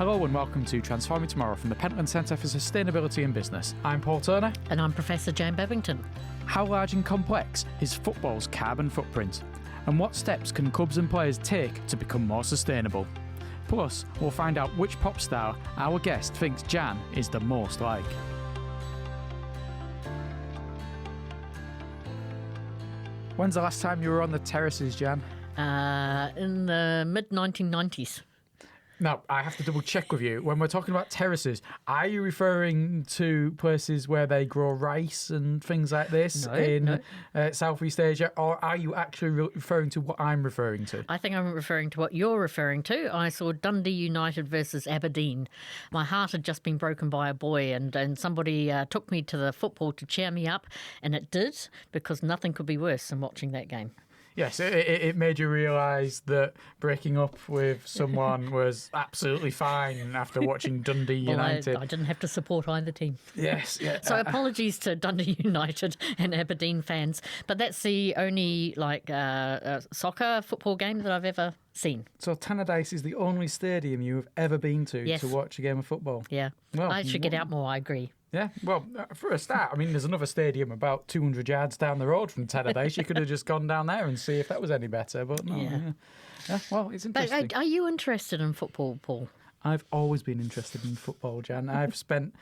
Hello and welcome to Transforming Tomorrow from the Pentland Centre for Sustainability in Business. I'm Paul Turner. And I'm Professor Jane Bevington. How large and complex is football's carbon footprint? And what steps can clubs and players take to become more sustainable? Plus, we'll find out which pop star our guest thinks Jan is the most like. When's the last time you were on the terraces, Jan? In the mid-1990s. Now, I have to double check with you. When we're talking about terraces, are you referring to places where they grow rice and things like this in Southeast Asia, or are you actually referring to what I'm referring to? I think I'm referring to what you're referring to. I saw Dundee United versus Aberdeen. My heart had just been broken by a boy, and somebody took me to the football to cheer me up, and it did, because nothing could be worse than watching that game. Yes, it made you realise that breaking up with someone was absolutely fine after watching Dundee United. I didn't have to support either team. Yes, yeah. So apologies to Dundee United and Aberdeen fans, but that's the only soccer football game that I've ever seen. So Tannadice is the only stadium you have ever been to watch a game of football? Yeah. Well, I should get out more, I agree. Yeah, well, for a start, I mean, there's another stadium about 200 yards down the road from Tannadice. You could have just gone down there and see if that was any better, but no. Yeah, well, it's interesting. But are you interested in football, Paul? I've always been interested in football, Jan. I've spent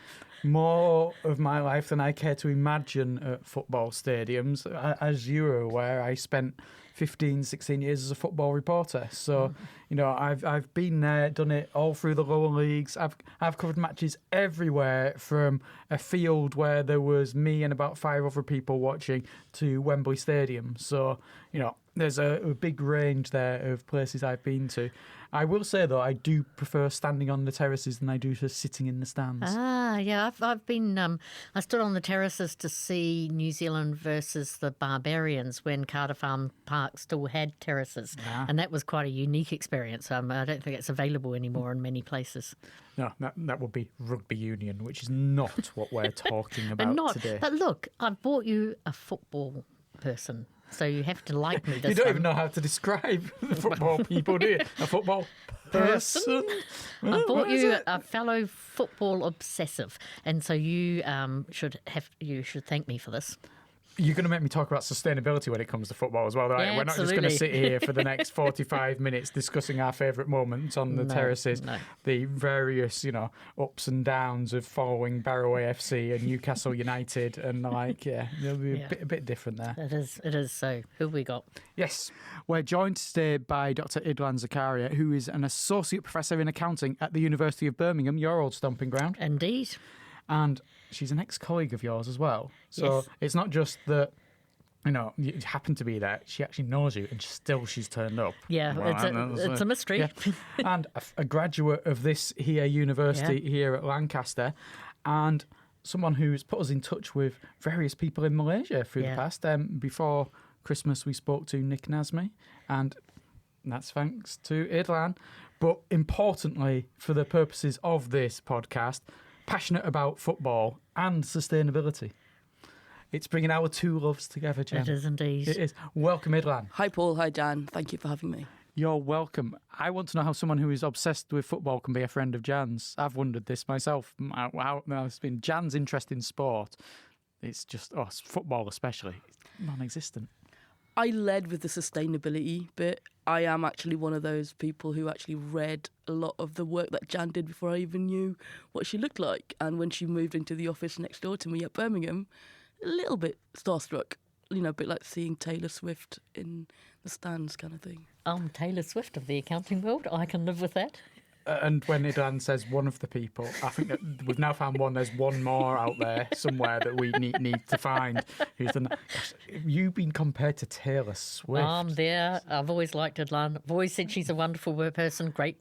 more of my life than I care to imagine at football stadiums. As you're aware, I spent 15, 16 years as a football reporter. So, you know, I've been there, done it all through the lower leagues. I've covered matches everywhere, from a field where there was me and about 5 other people watching to Wembley Stadium. So, you know, there's a big range there of places I've been to. I will say, though, I do prefer standing on the terraces than I do just sitting in the stands. I've been. I stood on the terraces to see New Zealand versus the Barbarians when Carter Farm Park still had terraces, and that was quite a unique experience. I don't think it's available anymore in many places. No, that would be rugby union, which is not what we're talking about today. But look, I bought you a football person. So you have to like me this You don't even know how to describe the football people, do you? A football person? I bought you a fellow football obsessive, and so you should thank me for this. You're going to make me talk about sustainability when it comes to football as well, right? Yeah, we're not just going to sit here for the next 45 minutes discussing our favourite moments on the terraces, the various, ups and downs of following Barrow AFC and Newcastle United, and it'll be a bit different there. It is. So, who have we got? Yes, we're joined today by Dr. Idlan Zakaria, who is an associate professor in accounting at the University of Birmingham, your old stomping ground. Indeed. And she's an ex-colleague of yours as well. So It's not just that, you happen to be there. She actually knows you, and still she's turned up. Yeah, well, it's a mystery. Yeah. And a graduate of this here university here at Lancaster, and someone who's put us in touch with various people in Malaysia through the past. Before Christmas, we spoke to Nick Nazmi, and that's thanks to Idlan. But importantly, for the purposes of this podcast, passionate about football and sustainability. It's bringing our two loves together, Jan. It is indeed. It is. Welcome, Idlan. Hi, Paul. Hi, Jan. Thank you for having me. You're welcome. I want to know how someone who is obsessed with football can be a friend of Jan's. I've wondered this myself. It's been Jan's interest in sport. It's just, football especially, it's non-existent. I led with the sustainability bit. I am actually one of those people who actually read a lot of the work that Jan did before I even knew what she looked like. And when she moved into the office next door to me at Birmingham, a little bit starstruck, a bit like seeing Taylor Swift in the stands kind of thing. Taylor Swift of the accounting world. I can live with that. And when Idlan says one of the people, I think that we've now found one. There's one more out there somewhere that we need to find. Who's done that? Gosh, you've been compared to Taylor Swift. There. I've always liked Idlan. I've always said she's a wonderful person. Great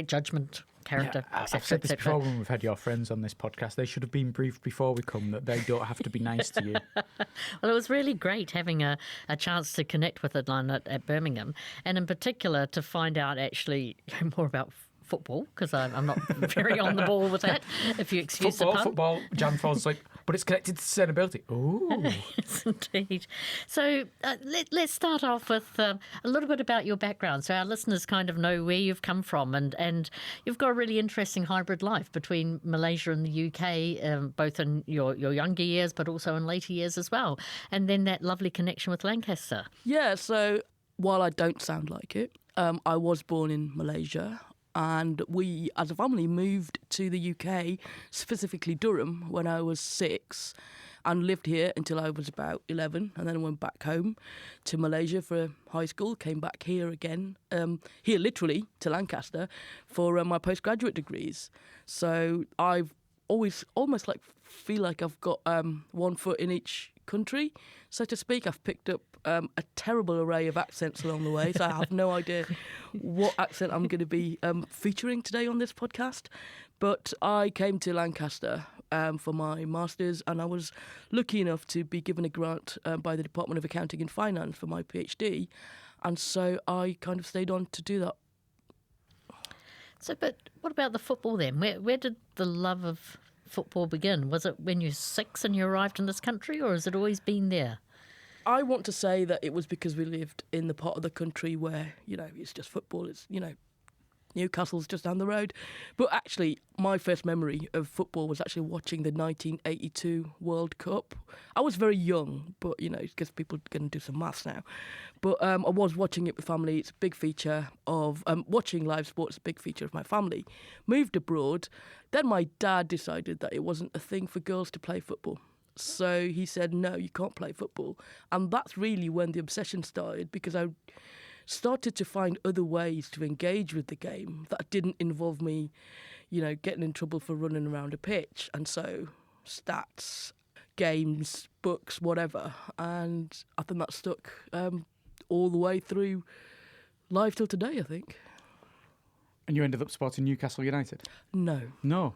judgment, character. Yeah, I've said this before when we've had your friends on this podcast. They should have been briefed before we come that they don't have to be nice to you. Well, it was really great having a chance to connect with Idlan at Birmingham, and in particular to find out actually more about football, because I'm not very on the ball with that, if you excuse the pun. Football, Jan falls asleep. but it's connected to sustainability. Ooh. Yes, indeed. So let's start off with a little bit about your background, so our listeners kind of know where you've come from, and you've got a really interesting hybrid life between Malaysia and the UK, both in your younger years, but also in later years as well, and then that lovely connection with Lancaster. Yeah, so while I don't sound like it, I was born in Malaysia. And we, as a family, moved to the UK, specifically Durham, when I was 6, and lived here until I was about 11. And then I went back home to Malaysia for high school, came back here again, here literally to Lancaster, for my postgraduate degrees. So I've always almost feel like I've got one foot in each country, so to speak. I've picked up a terrible array of accents along the way, so I have no idea what accent I'm going to be featuring today on this podcast. But I came to Lancaster for my master's, and I was lucky enough to be given a grant by the Department of Accounting and Finance for my PhD, and so I kind of stayed on to do that. So, but what about the football then? Where did the love of football begin? Was it when you were 6 and you arrived in this country, or has it always been there? I want to say that it was because we lived in the part of the country where, it's just football. It's, Newcastle's just down the road. But actually, my first memory of football was actually watching the 1982 World Cup. I was very young, but, because people are going to do some maths now. But I was watching it with family. It's a big feature of... watching live sports is a big feature of my family. Moved abroad. Then my dad decided that it wasn't a thing for girls to play football. So he said, no, you can't play football. And that's really when the obsession started, because I started to find other ways to engage with the game that didn't involve me, getting in trouble for running around a pitch. And so stats, games, books, whatever. And I think that stuck all the way through life till today, I think. And you ended up supporting Newcastle United? No.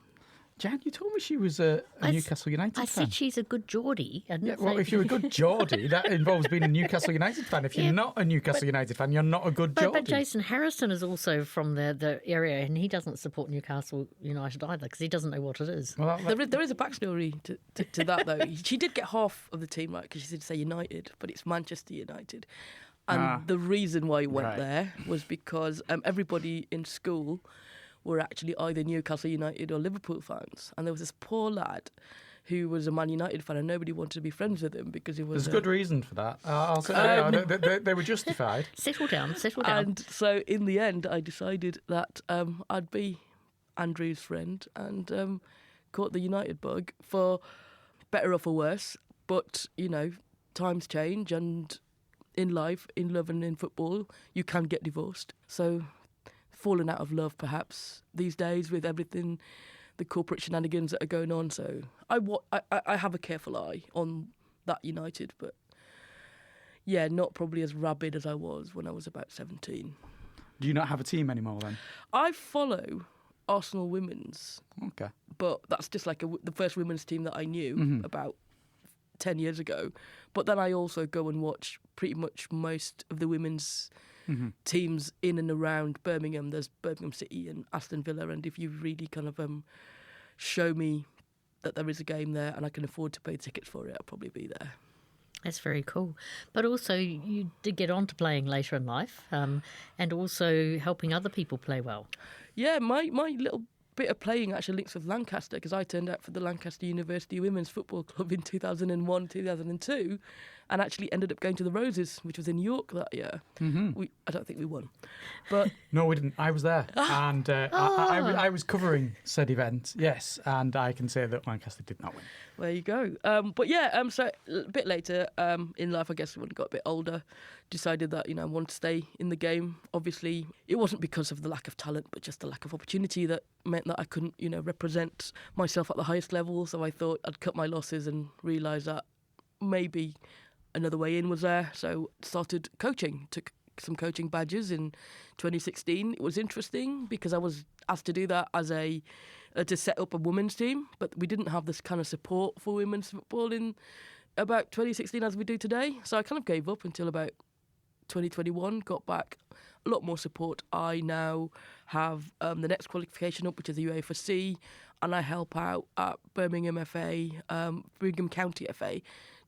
Jan, you told me she was a Newcastle United fan. I said she's a good Geordie. If you're a good Geordie, that involves being a Newcastle United fan. If you're not a Newcastle United fan, you're not a good Geordie. But Jason Harrison is also from the area, and he doesn't support Newcastle United either, because he doesn't know what it is. Well, there is a backstory to that, though. She did get half of the team right, because she did say United, but it's Manchester United. And the reason why he went there was because everybody in school were actually either Newcastle United or Liverpool fans. And there was this poor lad who was a Man United fan, and nobody wanted to be friends with him because he was... There's a good reason for that. I'll say they were justified. Settle down. And so in the end, I decided that I'd be Andrew's friend and caught the United bug, for better or for worse. But, times change, and in life, in love and in football, you can get divorced. So... fallen out of love, perhaps, these days with everything, the corporate shenanigans that are going on. So I have a careful eye on that United, but not probably as rabid as I was when I was about 17. Do you not have a team anymore then? I follow Arsenal Women's. Okay. But that's just like the first women's team that I knew about 10 years ago. But then I also go and watch pretty much most of the women's teams in and around Birmingham. There's Birmingham City and Aston Villa, and if you really kind of show me that there is a game there and I can afford to pay tickets for it, I'll probably be there. That's very cool. But also you did get on to playing later in life, and also helping other people play well. Yeah, my little bit of playing actually links with Lancaster, because I turned out for the Lancaster University Women's Football Club in 2001, 2002, and actually ended up going to the Roses, which was in York that year. I don't think we won. But no, we didn't. I was there, and I was covering said event, yes, and I can say that Lancaster did not win. There you go. So a bit later in life, I guess when I got a bit older, decided that, I wanted to stay in the game. Obviously, it wasn't because of the lack of talent, but just the lack of opportunity that meant that I couldn't, represent myself at the highest level. So I thought I'd cut my losses and realise that maybe another way in was there. So started coaching, took some coaching badges in 2016. It was interesting because I was asked to do that as to set up a women's team, but we didn't have this kind of support for women's football in about 2016 as we do today. So I kind of gave up until about 2021, got back a lot more support. I now have the next qualification up, which is the UEFA C, and I help out at Birmingham County FA,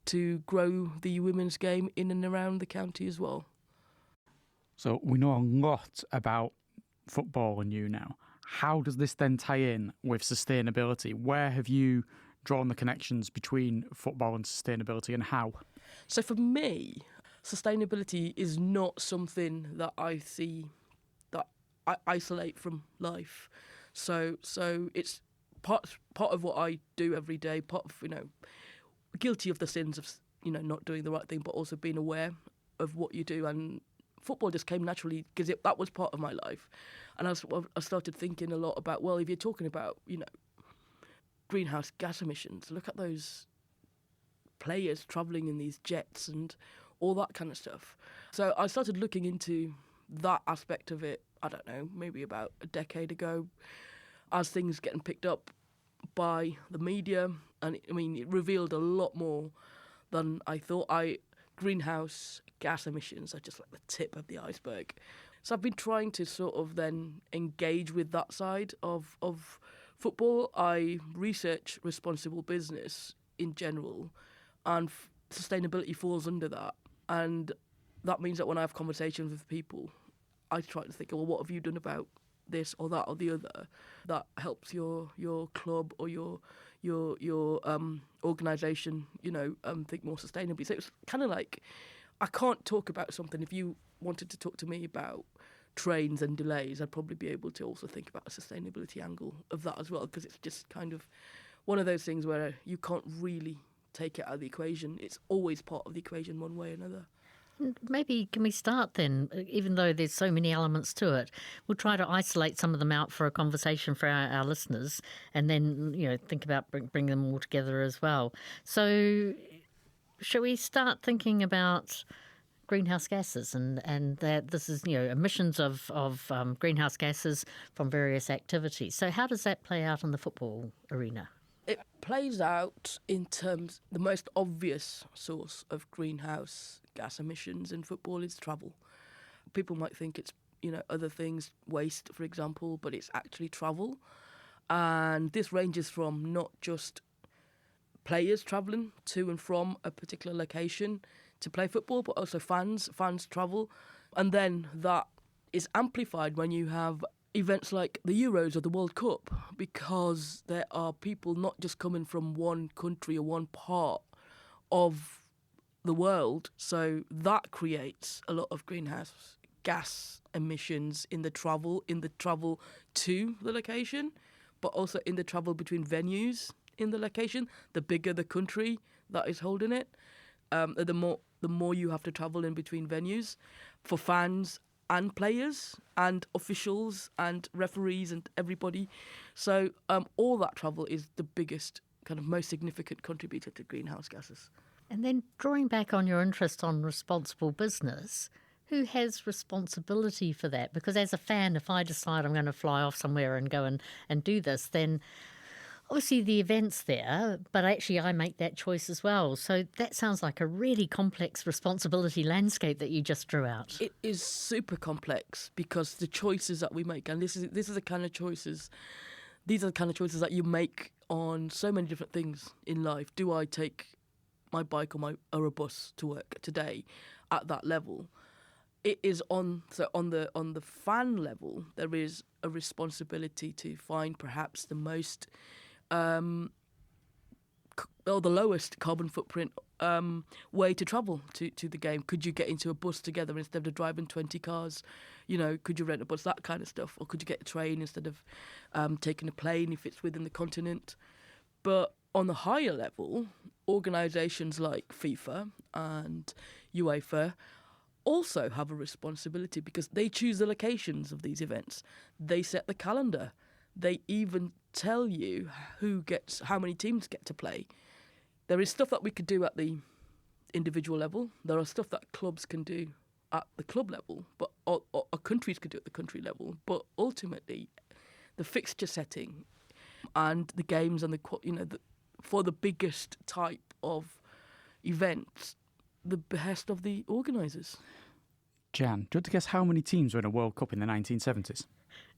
to grow the women's game in and around the county as well. So we know a lot about football and you now. How does this then tie in with sustainability? Where have you drawn the connections between football and sustainability, and how? So for me, sustainability is not something that I see that I isolate from life. So it's part of what I do every day, part of, guilty of the sins of, not doing the right thing, but also being aware of what you do. And football just came naturally because that was part of my life. And I started thinking a lot about, well, if you're talking about, greenhouse gas emissions, look at those players travelling in these jets and all that kind of stuff. So I started looking into that aspect of it, I don't know, maybe about a decade ago, as things getting picked up by the media. And it revealed a lot more than I thought. Greenhouse gas emissions are just like the tip of the iceberg. So I've been trying to sort of then engage with that side of football. I research responsible business in general, and sustainability falls under that. And that means that when I have conversations with people, I try to think, well, what have you done about this or that or the other that helps your club or your organisation, think more sustainably. So it's kind of like, I can't talk about something. If you wanted to talk to me about trains and delays, I'd probably be able to also think about a sustainability angle of that as well, because it's just kind of one of those things where you can't really take it out of the equation. It's always part of the equation one way or another. Maybe can we start then, even though there's so many elements to it, we'll try to isolate some of them out for a conversation for our listeners, and then, think about bring them all together as well. So shall we start thinking about greenhouse gases and that this is, emissions of greenhouse gases from various activities. So how does that play out in the football arena? It plays out in terms, the most obvious source of greenhouse gas emissions in football is travel. People might think it's, other things, waste, for example, but it's actually travel. And this ranges from not just players travelling to and from a particular location to play football, but also fans travel. And then that is amplified when you have events like the Euros or the World Cup, because there are people not just coming from one country or one part of the world. So that creates a lot of greenhouse gas emissions in the travel to the location, but also in the travel between venues in the location. The bigger the country that is holding it, the more you have to travel in between venues for fans and players and officials and referees and everybody. So all that travel is the biggest, kind of most significant contributor to greenhouse gases. And then drawing back on your interest on responsible business, who has responsibility for that? Because as a fan, if I decide I'm going to fly off somewhere and go and do this, then obviously the event's there, but actually I make that choice as well. So that sounds like a really complex responsibility landscape that you just drew out. It is super complex because the choices that we make, and this is the kind of choices, these are the kind of choices that you make on so many different things in life. Do I take my bike or a bus to work today at that level? It is on the fan level, there is a responsibility to find perhaps the most or the lowest carbon footprint way to travel to the game. Could you get into a bus together instead of driving 20 cars? Could you rent a bus, that kind of stuff? Or could you get a train instead of taking a plane if it's within the continent? But on the higher level, organisations like FIFA and UEFA also have a responsibility because they choose the locations of these events. They set the calendar. They even tell you how many teams get to play. There is stuff that we could do at the individual level. There are stuff that clubs can do at the club level, but or countries could do at the country level. But ultimately, the fixture setting and the games and for the biggest type of events, the behest of the organisers. Jan, do you want to guess how many teams were in a World Cup in the 1970s?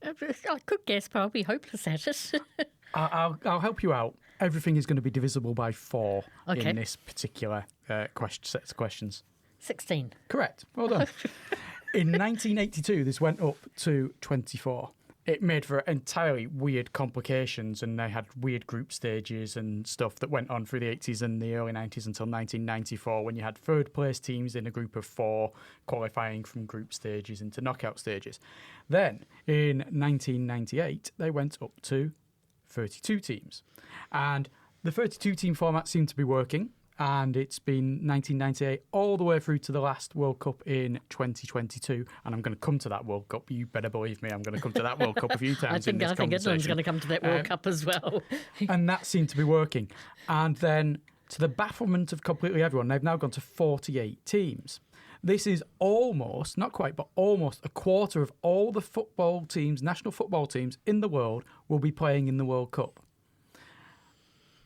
I could guess, but I'll be hopeless at it. I'll help you out. Everything is going to be divisible by 4 Okay. in this particular set of questions. 16. Correct. Well done. In 1982, this went up to 24. It made for entirely weird complications, and they had weird group stages and stuff that went on through the 80s and the early 90s until 1994, when you had third-place teams in a group of 4 qualifying from group stages into knockout stages. Then, in 1998, they went up to 32 teams. And the 32-team format seemed to be working, and it's been 1998 all the way through to the last World Cup in 2022. And I'm going to come to that World Cup. You better believe me, I'm going to come to that World Cup a few times in this I think everyone's conversation. going to come to that World Cup as well. And that seemed to be working. And then, to the bafflement of completely everyone, they've now gone to 48 teams. This is almost, not quite, but almost a quarter of all the football teams, national football teams in the world will be playing in the World Cup.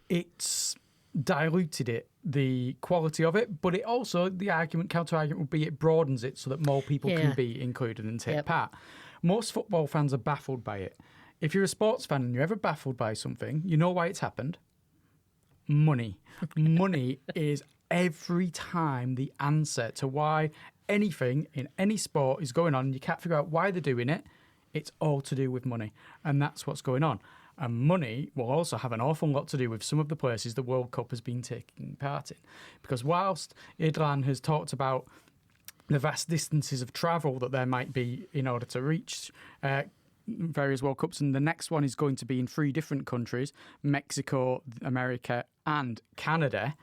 It's diluted it, the quality of it, but it also, the counter-argument would be it broadens it so that more people can be included and take part. Most football fans are baffled by it. If you're a sports fan and you're ever baffled by something, you know why it's happened? Money. Money is every time the answer to why anything in any sport is going on. You can't figure out why they're doing it. It's all to do with money. And that's what's going on. And money will also have an awful lot to do with some of the places the World Cup has been taking part in. Because whilst Idlan has talked about the vast distances of travel that there might be in order to reach various World Cups, and the next one is going to be in 3 different countries, Mexico, America and Canada,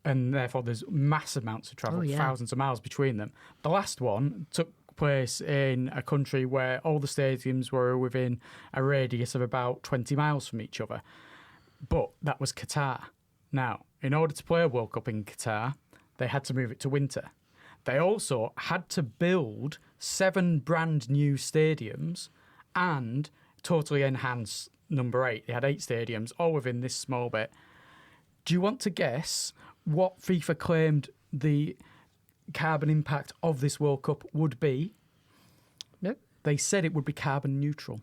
and therefore there's massive amounts of travel, thousands of miles between them. The last one took place in a country where all the stadiums were within a radius of about 20 miles from each other. But that was Qatar. Now, in order to play a World Cup in Qatar, they had to move it to winter. They also had to build 7 brand new stadiums and totally enhance number 8. They had 8 stadiums, all within this small bit. Do you want to guess what FIFA claimed the carbon impact of this World Cup would be? Nope. They said it would be carbon neutral.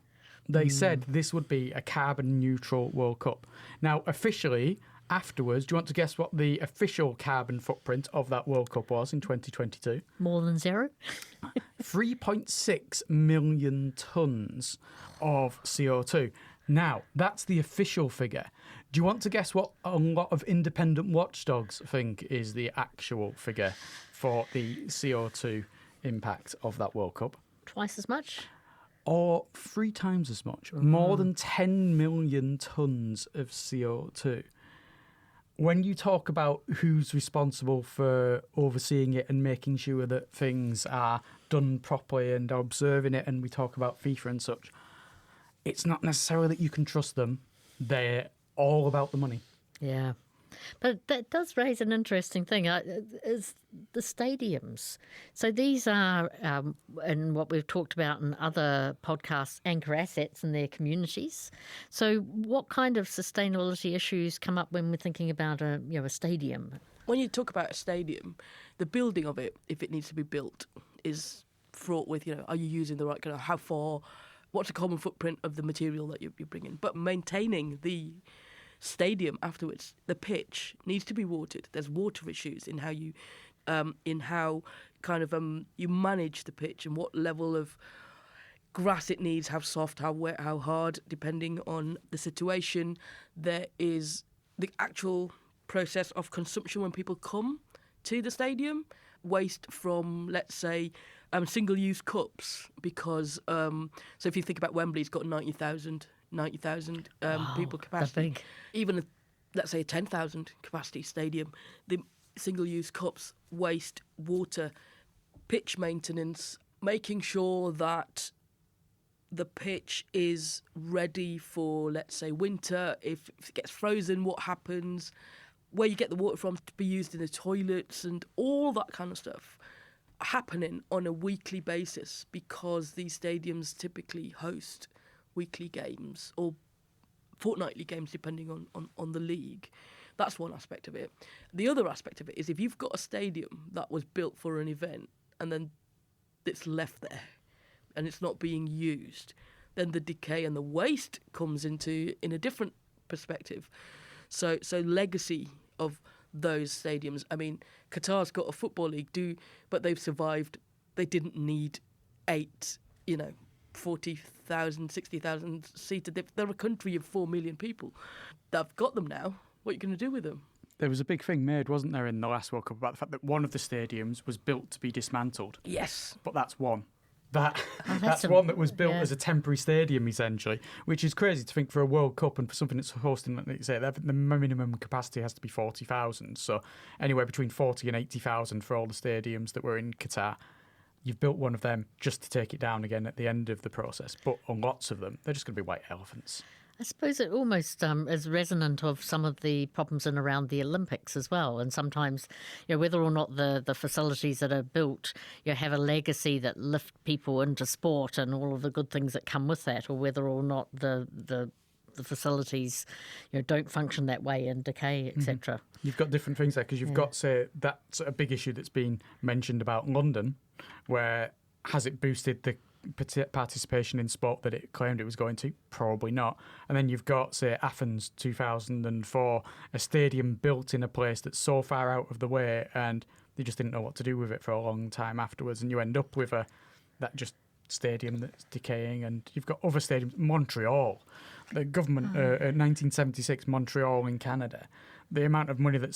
They said this would be a carbon neutral World Cup. Now, officially, afterwards, do you want to guess what the official carbon footprint of that World Cup was in 2022? More than 0? 3.6 million tonnes of CO2. Now, that's the official figure. Do you want to guess what a lot of independent watchdogs think is the actual figure for the CO2 impact of that World Cup? Twice as much? Or 3 times as much. More than 10 million tonnes of CO2. When you talk about who's responsible for overseeing it and making sure that things are done properly and observing it, and we talk about FIFA and such, it's not necessarily that you can trust them. They're all about the money. Yeah. But that does raise an interesting thing, is the stadiums. So these are, and what we've talked about in other podcasts, anchor assets in their communities. So what kind of sustainability issues come up when we're thinking about a stadium? When you talk about a stadium, the building of it, if it needs to be built, is fraught with, are you using the right kind of, how far, what's the carbon footprint of the material that you're bringing? But maintaining the stadium afterwards, the pitch needs to be watered. There's water issues in how you, you manage the pitch and what level of grass it needs, how soft, how wet, how hard, depending on the situation. There is the actual process of consumption when people come to the stadium. Waste from, let's say, single-use cups, because so if you think about Wembley, it's got 90,000 people capacity. Big. Even, let's say, a 10,000 capacity stadium, the single-use cups, waste, water, pitch maintenance, making sure that the pitch is ready for, let's say, winter. If it gets frozen, what happens? Where you get the water from to be used in the toilets and all that kind of stuff happening on a weekly basis, because these stadiums typically host weekly games or fortnightly games depending on the league. That's one aspect of it. The other aspect of it is if you've got a stadium that was built for an event and then that's left there and it's not being used, then the decay and the waste comes into in a different perspective. So legacy of those stadiums. I mean, Qatar's got a football league, but they've survived. They didn't need 8, 40,000, 60,000 seated. They're a country of 4 million people. They've got them now. What are you going to do with them? There was a big thing made, wasn't there, in the last World Cup about the fact that one of the stadiums was built to be dismantled. Yes. But that's one. That's one that was built as a temporary stadium, essentially, which is crazy to think for a World Cup and for something that's hosting, like you say, the minimum capacity has to be 40,000. So anywhere between 40 and 80,000 for all the stadiums that were in Qatar. You've built one of them just to take it down again at the end of the process. But on lots of them, they're just going to be white elephants. I suppose it almost is resonant of some of the problems in around the Olympics as well. And sometimes, whether or not the facilities that are built, have a legacy that lift people into sport and all of the good things that come with that, or whether or not the facilities, don't function that way and decay, etc. You've got different things there because you've got, say, that's a big issue that's been mentioned about London, where has it boosted the participation in sport that it claimed it was going to? Probably not. And then you've got, say, Athens 2004, a stadium built in a place that's so far out of the way and they just didn't know what to do with it for a long time afterwards, and you end up with that just stadium that's decaying. And you've got other stadiums. Montreal, the government, 1976, Montreal in Canada, the amount of money that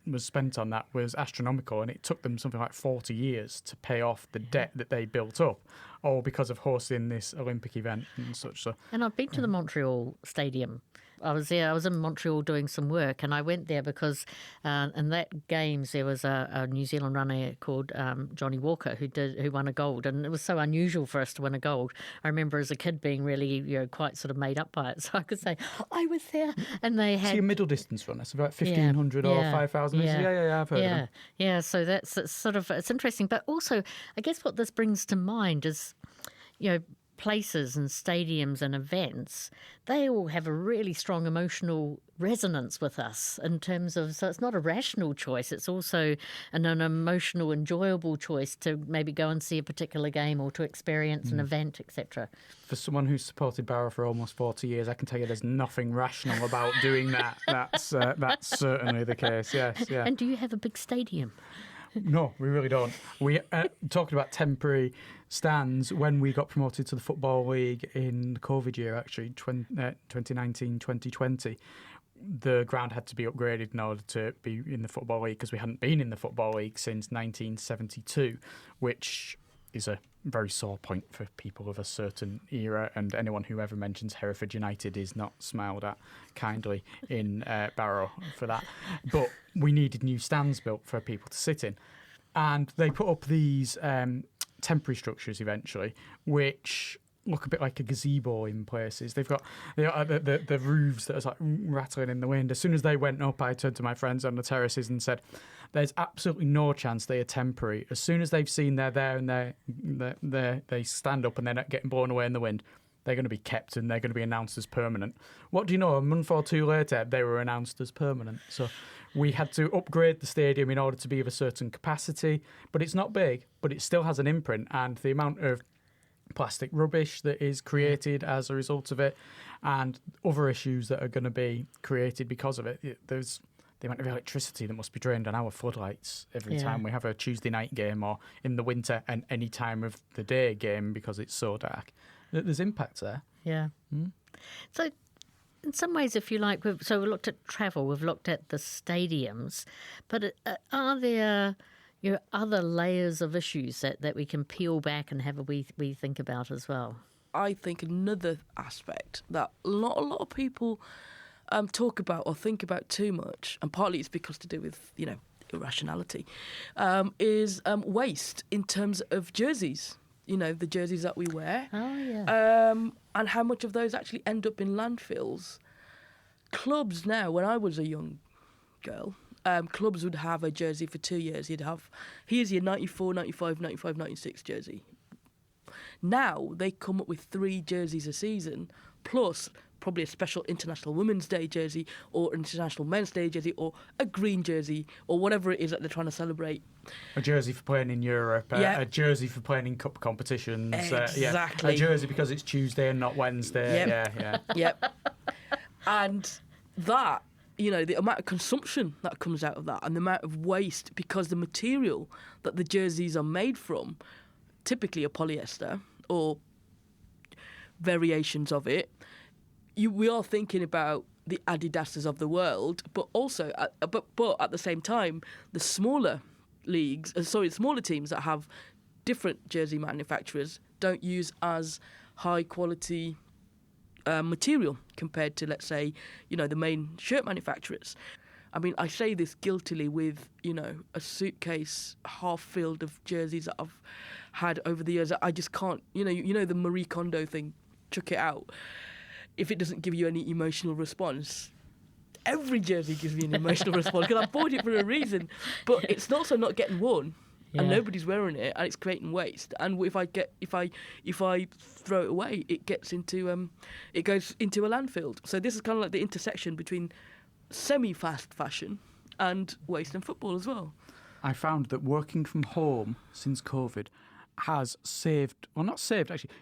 was spent on that was astronomical, and it took them something like 40 years to pay off the debt that they built up, all because of hosting this Olympic event and such. So, and I've been to the Montreal Stadium. I was there. I was in Montreal doing some work, and I went there because in that games there was a New Zealand runner called Johnny Walker who won a gold, and it was so unusual for us to win a gold. I remember as a kid being really quite sort of made up by it, so I could say I was there. And they had a middle distance runner, so about 1,500 or 5,000 meters. Yeah, I've heard of them. Yeah, so that's it's interesting, but also I guess what this brings to mind is, places and stadiums and events, they all have a really strong emotional resonance with us in terms of, so it's not a rational choice, it's also an emotional, enjoyable choice to maybe go and see a particular game or to experience an event, etc. For someone who's supported Barrow for almost 40 years, I can tell you there's nothing rational about doing that. That's certainly the case, yes. Yeah. And do you have a big stadium? No, we really don't. We talking about temporary stands when we got promoted to the Football League in the COVID year, actually, 2019-2020. The ground had to be upgraded in order to be in the Football League because we hadn't been in the Football League since 1972, which is a very sore point for people of a certain era, and anyone who ever mentions Hereford United is not smiled at kindly in Barrow for that. But we needed new stands built for people to sit in, and they put up these temporary structures eventually, which look a bit like a gazebo in places. They've got the roofs that are like rattling in the wind. As soon as they went up, I turned to my friends on the terraces and said, there's absolutely no chance they are temporary. As soon as they've seen they're there and they stand up and they're not getting blown away in the wind, they're going to be kept and they're going to be announced as permanent. What do you know? A month or two later, they were announced as permanent. So we had to upgrade the stadium in order to be of a certain capacity. But it's not big, but it still has an imprint, and the amount of plastic rubbish that is created as a result of it and other issues that are going to be created because of it. There's the amount of electricity that must be drained on our floodlights every time we have a Tuesday night game, or in the winter and any time of the day game because it's so dark. There's impacts there. Yeah. So in some ways, if you like, we've looked at travel, we've looked at the stadiums, but are there other layers of issues that we can peel back and have a wee think about as well? I think another aspect that not a lot of people talk about or think about too much, and partly it's because to do with, irrationality, is waste in terms of jerseys. The jerseys that we wear. Oh, yeah. And how much of those actually end up in landfills. Clubs now, when I was a young girl, clubs would have a jersey for 2 years. Here's your 94, 95, 95, 96 jersey. Now they come up with 3 jerseys a season, plus probably a special International Women's Day jersey or International Men's Day jersey or a green jersey or whatever it is that they're trying to celebrate. A jersey for playing in Europe, Yeah. a jersey for playing in cup competitions. Exactly. A jersey because it's Tuesday and not Wednesday. Yep. Yeah. Yep. And that, the amount of consumption that comes out of that and the amount of waste, because the material that the jerseys are made from typically are polyester or variations of it. We are thinking about the Adidases of the world, but also, but at the same time, the smaller smaller teams that have different jersey manufacturers don't use as high quality material compared to, let's say, the main shirt manufacturers. I mean, I say this guiltily with, a suitcase half filled of jerseys that I've had over the years. I just can't, the Marie Kondo thing, chuck it out. If it doesn't give you any emotional response, every jersey gives me an emotional response because I bought it for a reason. But it's also not getting worn, and nobody's wearing it, and it's creating waste. And if I throw it away, it goes into a landfill. So this is kind of like the intersection between semi-fast fashion and waste in football as well. I found that working from home since COVID has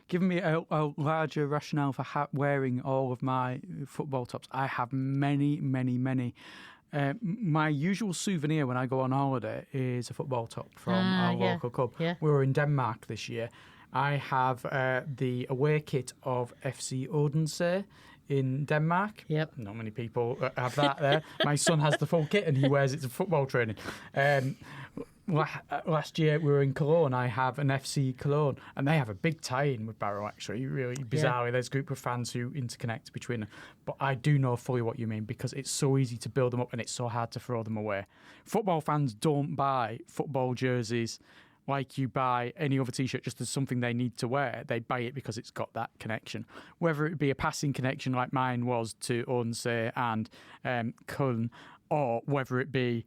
given me a larger rationale for wearing all of my football tops. I have many. My usual souvenir when I go on holiday is a football top from our local club. Yeah. We were in Denmark this year. I have the away kit of FC Odense in Denmark. Yep. Not many people have that there. My son has the full kit and he wears it to football training. Last year we were in Cologne. I have an FC Cologne, and they have a big tie-in with Barrow, actually, really bizarrely. There's a group of fans who interconnect between them. But I do know fully what you mean, because it's so easy to build them up and it's so hard to throw them away. Football fans don't buy football jerseys like you buy any other T-shirt just as something they need to wear. They buy it because it's got that connection. Whether it be a passing connection like mine was to Odense and Köln, or whether it be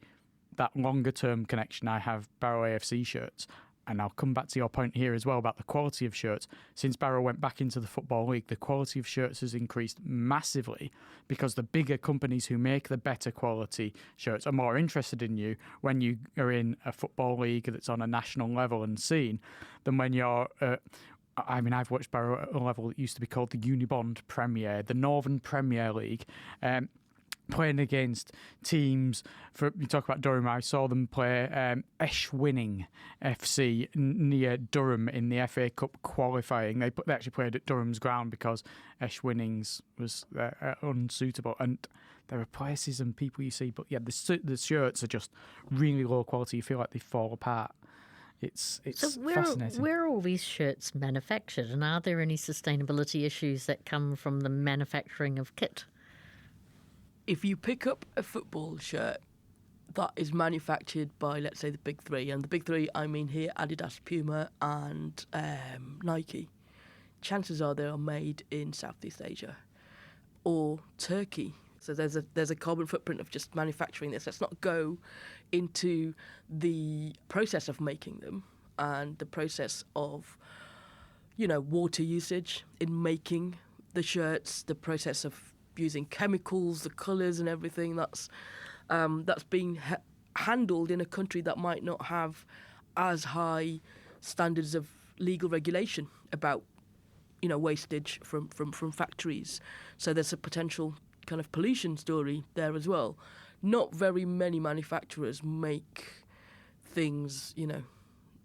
that longer-term connection, I have Barrow AFC shirts. And I'll come back to your point here as well about the quality of shirts. Since Barrow went back into the Football League, the quality of shirts has increased massively because the bigger companies who make the better quality shirts are more interested in you when you are in a Football League that's on a national level and seen than when you're... I've watched Barrow at a level that used to be called the Unibond Premier, the Northern Premier League, playing against teams. You talk about Durham, I saw them play Eschwinning FC near Durham in the FA Cup qualifying. They actually played at Durham's ground because Eschwinning's was unsuitable. And there are places and people you see, but the shirts are just really low quality. You feel like they fall apart. It's fascinating. Where are all these shirts manufactured, and are there any sustainability issues that come from the manufacturing of kit? If you pick up a football shirt that is manufactured by, let's say, the big three, and the big three, I mean here Adidas, Puma and Nike, chances are they are made in Southeast Asia or Turkey. So there's a carbon footprint of just manufacturing this. Let's not go into the process of making them and the process of, water usage in making the shirts, the process of using chemicals, the colours and everything that's being handled in a country that might not have as high standards of legal regulation about wastage from factories. So there's a potential kind of pollution story there as well. Not very many manufacturers make things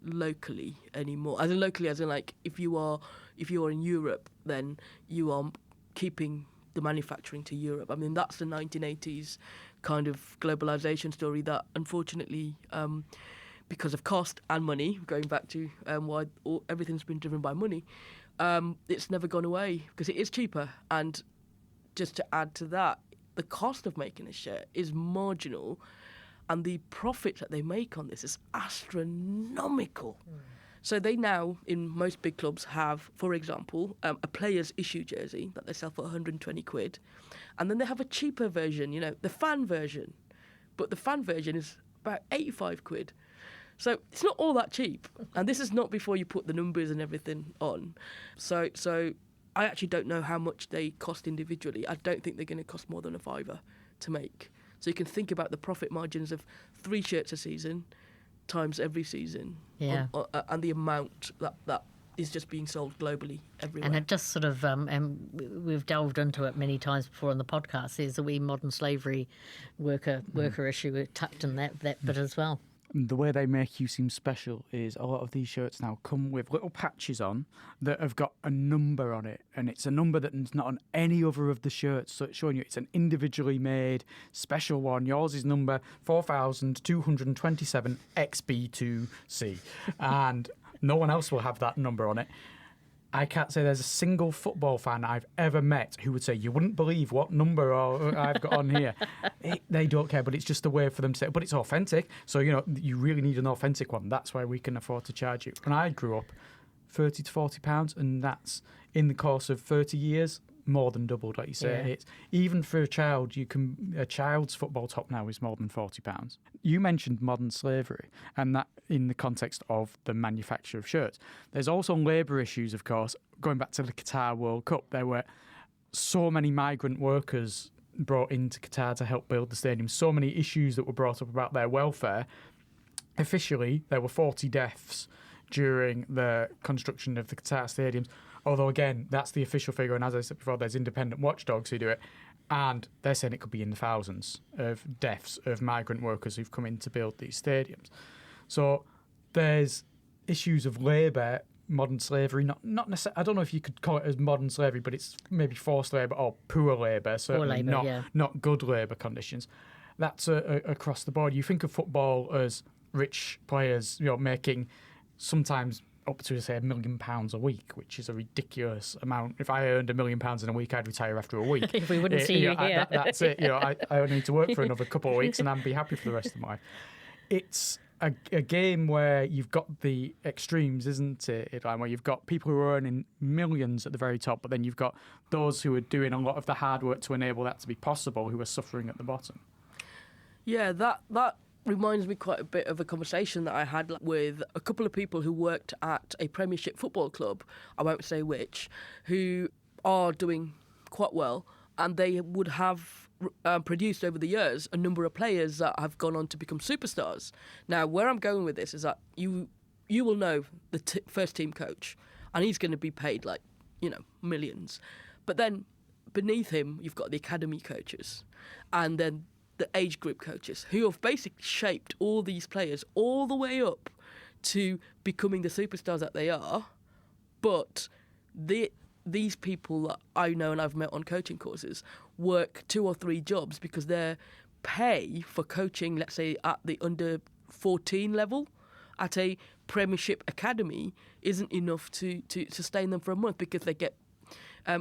locally anymore. As in like if you are in Europe, then you are keeping the manufacturing to Europe. I mean, that's the 1980s kind of globalization story that, unfortunately, because of cost and money, going back to why everything's been driven by money, it's never gone away because it is cheaper. And just to add to that, the cost of making a shirt is marginal, and the profit that they make on this is astronomical. So they now, in most big clubs, have, for example, a player's issue jersey that they sell for 120 quid. And then they have a cheaper version, the fan version. But the fan version is about 85 quid. So it's not all that cheap. And this is not before you put the numbers and everything on. So I actually don't know how much they cost individually. I don't think they're going to cost more than £5 to make. So you can think about the profit margins of 3 shirts a season times every season, and the amount that is just being sold globally everywhere. And it just sort of, and we've delved into it many times before on the podcast, there's the wee modern slavery worker issue. We're tucked in that bit as well. The way they make you seem special is a lot of these shirts now come with little patches on that have got a number on it, and it's a number that's not on any other of the shirts, so it's showing you it's an individually made special one. Yours is number 4227 XB2C, and no one else will have that number on it. I can't say there's a single football fan I've ever met who would say, you wouldn't believe what number I've got on here. They don't care, but it's just a way for them to say, but it's authentic. So, you really need an authentic one. That's why we can afford to charge you. When I grew up, £30 to £40, and that's in the course of 30 years, more than doubled, like you say. Yeah. It's even for a child, a child's football top now is more than £40. You mentioned modern slavery, and that in the context of the manufacture of shirts. There's also labour issues, of course. Going back to the Qatar World Cup, there were so many migrant workers brought into Qatar to help build the stadium, so many issues that were brought up about their welfare. Officially, there were 40 deaths during the construction of the Qatar stadiums. Although, again, that's the official figure, and as I said before, there's independent watchdogs who do it, and they're saying it could be in the thousands of deaths of migrant workers who've come in to build these stadiums. So there's issues of labour, modern slavery, not necessarily, I don't know if you could call it as modern slavery, but it's maybe forced labour or poor labour, certainly not good labour conditions. That's across the board. You think of football as rich players, making sometimes up to, say, £1 million a week, which is a ridiculous amount. If I earned £1 million in a week, I'd retire after a week. If we wouldn't see you here. That's it. I only need to work for another couple of weeks and I'd be happy for the rest of my life. It's a game where you've got the extremes, isn't it, where you've got people who are earning millions at the very top, but then you've got those who are doing a lot of the hard work to enable that to be possible, who are suffering at the bottom. Yeah, that reminds me quite a bit of a conversation that I had with a couple of people who worked at a Premiership football club, I won't say which, who are doing quite well, and they would have produced over the years a number of players that have gone on to become superstars. Now, where I'm going with this is that you will know the first team coach, and he's going to be paid millions. But then beneath him, you've got the academy coaches, and then the age group coaches who have basically shaped all these players all the way up to becoming the superstars that they are. But these people that I know and I've met on coaching courses work 2 or 3 jobs because their pay for coaching, let's say at the under 14 level at a Premiership academy, isn't enough to sustain them for a month, because they get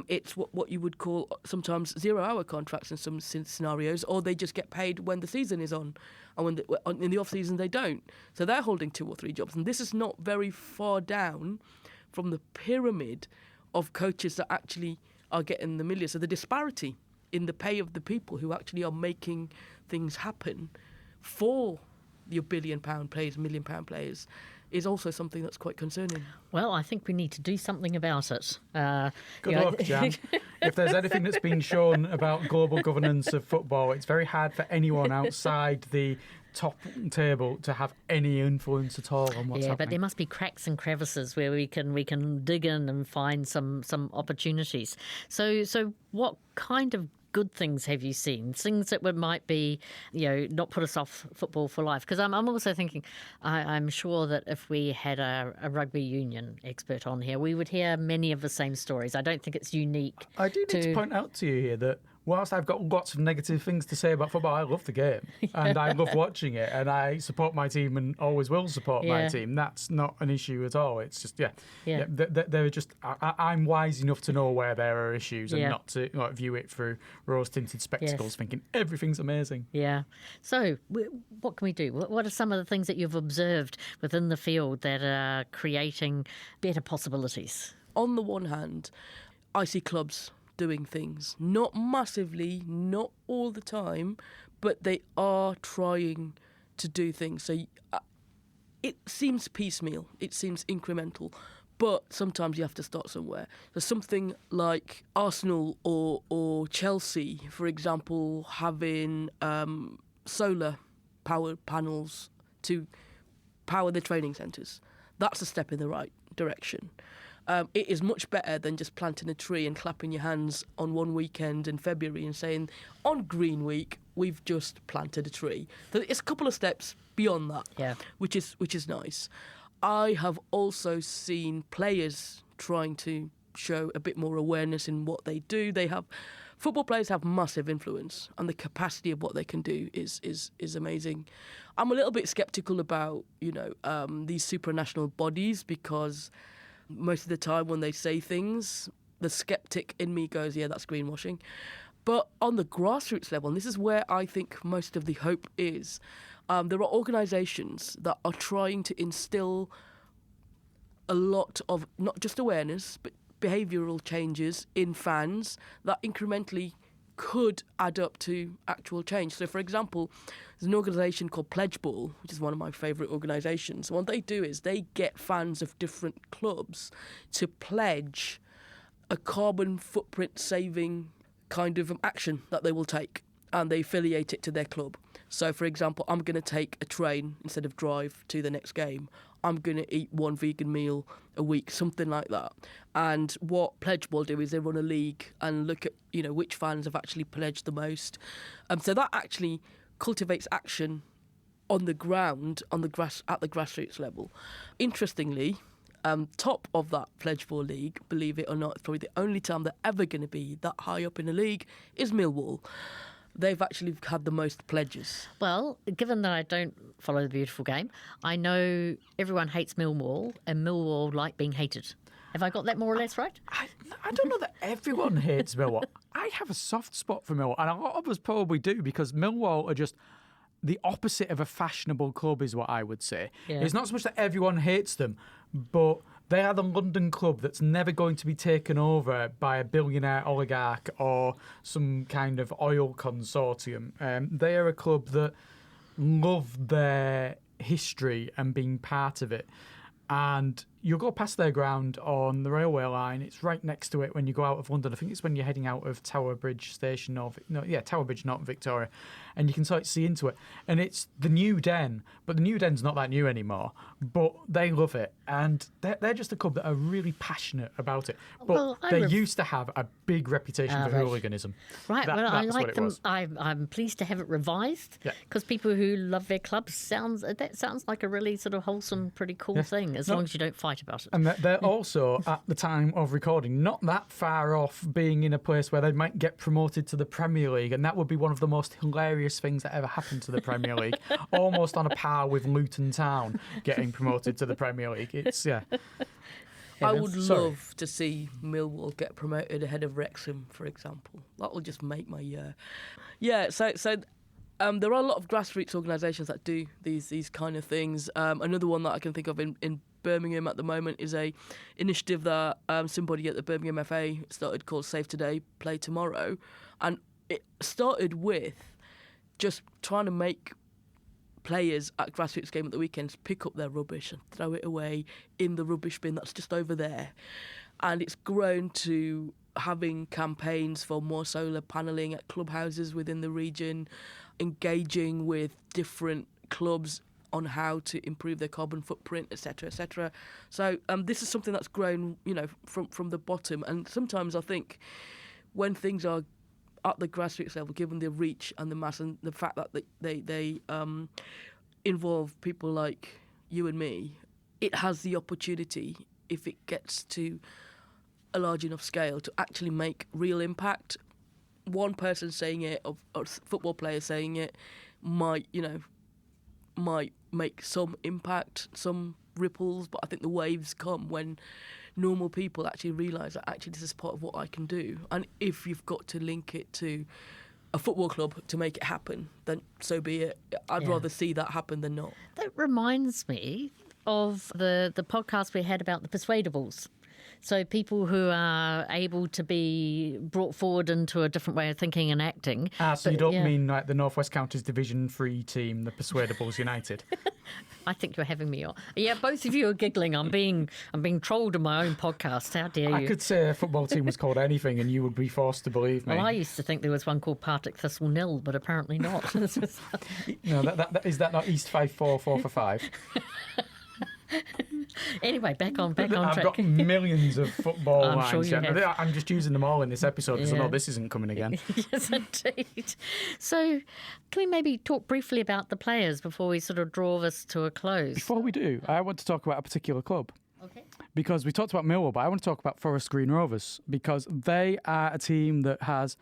it's what you would call sometimes 0-hour contracts in some scenarios, or they just get paid when the season is on, and in the off season they don't. So they're holding 2 or 3 jobs, and this is not very far down from the pyramid of coaches that actually are getting the millions. So the disparity in the pay of the people who actually are making things happen for your £1 billion players, £1 million players, is also something that's quite concerning. Well, I think we need to do something about it. Good luck, Jan. If there's anything that's been shown about global governance of football, it's very hard for anyone outside the top table to have any influence at all on what's happening. But there must be cracks and crevices where we can dig in and find some opportunities. So what kind of good things have you seen? Things that might be, not put us off football for life? Because I'm also thinking, I'm sure that if we had a rugby union expert on here, we would hear many of the same stories. I don't think it's unique. I do need to point out to you here that whilst I've got lots of negative things to say about football, I love the game and I love watching it, and I support my team and always will support my team. That's not an issue at all. It's just, they're just, I'm wise enough to know where there are issues and not to view it through rose-tinted spectacles thinking everything's amazing. Yeah. So what can we do? What are some of the things that you've observed within the field that are creating better possibilities? On the one hand, I see clubs doing things, not massively, not all the time, but they are trying to do things. So it seems piecemeal, it seems incremental, But sometimes you have to start somewhere. So something like Arsenal or Chelsea, for example, having solar power panels to power the training centres, that's a step in the right direction. It is much better than just planting a tree and clapping your hands on one weekend in February and saying, on Green Week, we've just planted a tree. So it's a couple of steps beyond that, which is nice. I have also seen players trying to show a bit more awareness in what they do. Football players have massive influence, and the capacity of what they can do is amazing. I'm a little bit sceptical about these supranational bodies, because most of the time when they say things, the skeptic in me goes, yeah, that's greenwashing. But on the grassroots level, and this is where I think most of the hope is, there are organisations that are trying to instill a lot of not just awareness, but behavioural changes in fans that incrementally could add up to actual change. So, for example, there's an organisation called Pledge Ball, which is one of my favourite organisations. What they do is they get fans of different clubs to pledge a carbon footprint saving kind of action that they will take, and they affiliate it to their club. So, for example, I'm going to take a train instead of drive to the next game. I'm going to eat one vegan meal a week, something like that. And what Pledge will do is they run a league and look at, which fans have actually pledged the most. So that actually cultivates action on the ground, at the grassroots level. Interestingly, top of that Pledge for league, believe it or not, it's probably the only time they're ever going to be that high up in a league, is Millwall. They've actually had the most pledges. Well, given that I don't follow the beautiful game, I know everyone hates Millwall, and Millwall like being hated. Have I got that more or less right? I don't know that everyone hates Millwall. I have a soft spot for Millwall, and a lot of us probably do, because Millwall are just the opposite of a fashionable club, is what I would say. Yeah. It's not so much that everyone hates them, but they are the London club that's never going to be taken over by a billionaire oligarch or some kind of oil consortium. They are a club that love their history and being part of it. And you'll go past their ground on the railway line. It's right next to it when you go out of London. I think it's when you're heading out of Tower Bridge Station Tower Bridge, not Victoria. And you can sort of see into it. And it's the New Den, but the New Den's not that new anymore. But they love it. And they're just a club that are really passioned about it. But they used to have a big reputation for hooliganism. Right, I like them. I'm pleased to have it revised, because people who love their clubs sounds like a really sort of wholesome, pretty cool thing, as long as you don't fight about it. And they're also, at the time of recording, not that far off being in a place where they might get promoted to the Premier League, and that would be one of the most hilarious things that ever happened to the Premier League, almost on a par with Luton Town getting promoted to the Premier League. It's, I would love to see Millwall get promoted ahead of Wrexham, for example. That will just make my year. Yeah, so there are a lot of grassroots organisations that do these kind of things. Another one that I can think of in Birmingham at the moment is a initiative that somebody at the Birmingham FA started called Save Today, Play Tomorrow. And it started with just trying to make players at grassroots game at the weekends pick up their rubbish and throw it away in the rubbish bin that's just over there. And it's grown to having campaigns for more solar panelling at clubhouses within the region, engaging with different clubs on how to improve their carbon footprint, etc., etc. So this is something that's grown, from the bottom. And sometimes I think when things are at the grassroots level, given the reach and the mass and the fact that they involve people like you and me, it has the opportunity, if it gets to a large enough scale, to actually make real impact. One person saying it, or football players saying it, might make some impact, some ripples, but I think the waves come when normal people actually realise that actually this is part of what I can do. And if you've got to link it to a football club to make it happen, then so be it. I'd rather see that happen than not. That reminds me of the podcast we had about the Persuadables. So people who are able to be brought forward into a different way of thinking and acting. So you don't mean like the North West Counties Division 3 team, the Persuadables United? I think you're having me on. Yeah, both of you are giggling. I'm being trolled in my own podcast. How dare you? I could say a football team was called anything and you would be forced to believe me. Well, I used to think there was one called Partick Thistle Nil, but apparently not. No, is that not East 5-4, 4-5? Anyway, back on I've track. got millions of football I'm lines. sure you have. I'm just using them all in this episode because I Yeah. know this isn't coming again. Yes, indeed. So, can we maybe talk briefly about the players before we sort of draw this to a close? Before we do, I want to talk about a particular club. Okay. Because we talked about Millwall, but I want to talk about Forest Green Rovers because they are a team that has